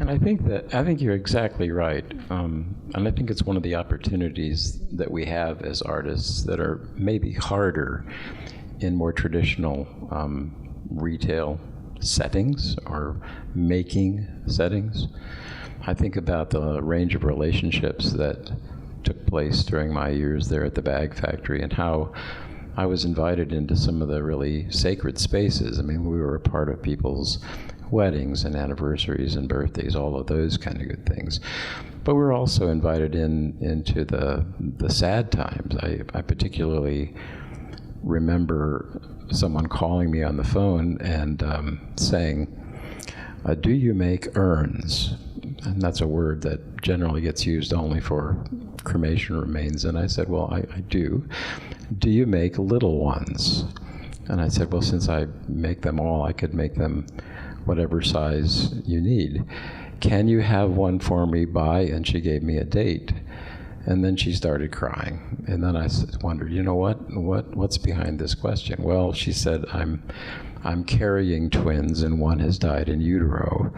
And I think you're exactly right. And I think it's one of the opportunities that we have as artists that are maybe harder in more traditional retail settings or making settings. I think about the range of relationships that took place during my years there at the Bag Factory and how I was invited into some of the really sacred spaces. I mean, we were a part of people's weddings and anniversaries and birthdays, all of those kind of good things. But we're also invited into the sad times. I particularly remember someone calling me on the phone and saying, do you make urns? And that's a word that generally gets used only for cremation remains. And I said, well, I do. Do you make little ones? And I said, well, since I make them all, I could make them whatever size you need. Can you have one for me by, and she gave me a date. And then she started crying. And then I wondered, you know what's behind this question? Well, she said, I'm carrying twins and one has died in utero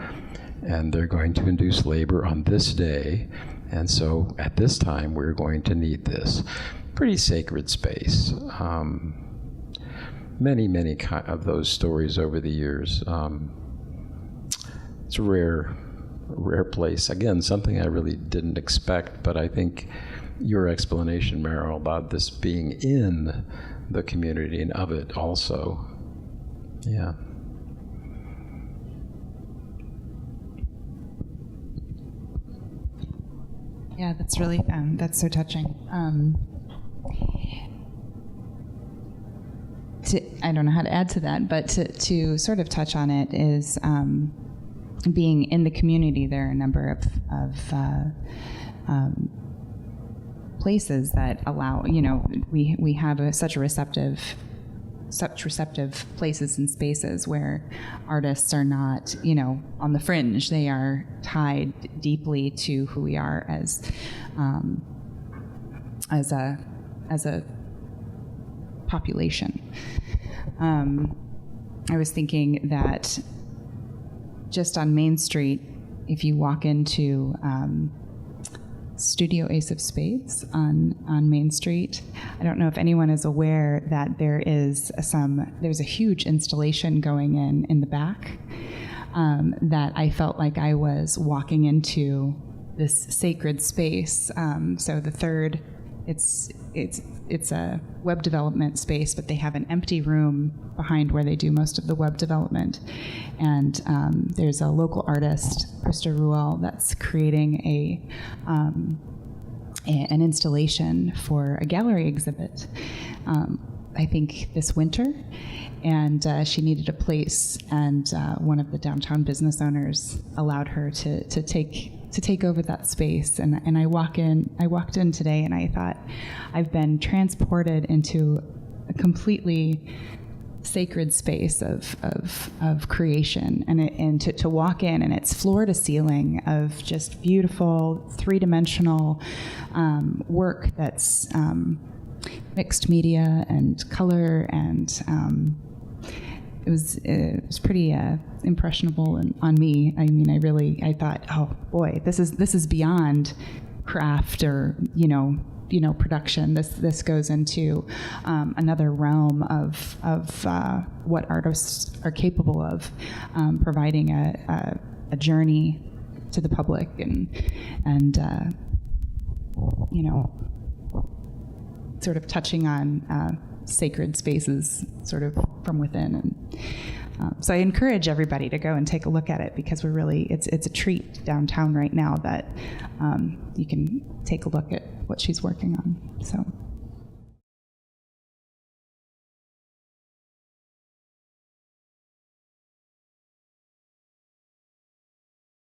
and they're going to induce labor on this day. And so at this time, we're going to need this. Pretty sacred space. Many of those stories over the years. It's a rare place. Again, something I really didn't expect, but I think your explanation, Meryl, about this being in the community and of it also, yeah. Yeah, that's really, that's so touching. I don't know how to add to that, but to sort of touch on it is being in the community. There are a number of places that allow, we have such receptive places and spaces where artists are not, on the fringe. They are tied deeply to who we are as a population. I was thinking that just on Main Street, if you walk into Studio Ace of Spades on Main Street, I don't know if anyone is aware that there's a huge installation going in the back that I felt like I was walking into this sacred space. So the third, it's a web development space, but they have an empty room behind where they do most of the web development. And there's a local artist, Krista Ruel, that's creating an installation for a gallery exhibit, I think this winter. And she needed a place, and one of the downtown business owners allowed her to take over that space. And I walked in today, and I thought, I've been transported into a completely sacred space of creation, and to walk in, and it's floor to ceiling of just beautiful three-dimensional work that's mixed media and color, and it was pretty impressionable on me. I mean, I thought, oh boy, this is beyond craft or production. This goes into another realm of what artists are capable of, providing a journey to the public and sort of touching on sacred spaces sort of from within. And so I encourage everybody to go and take a look at it, because it's a treat downtown right now that you can take a look at what she's working on. So.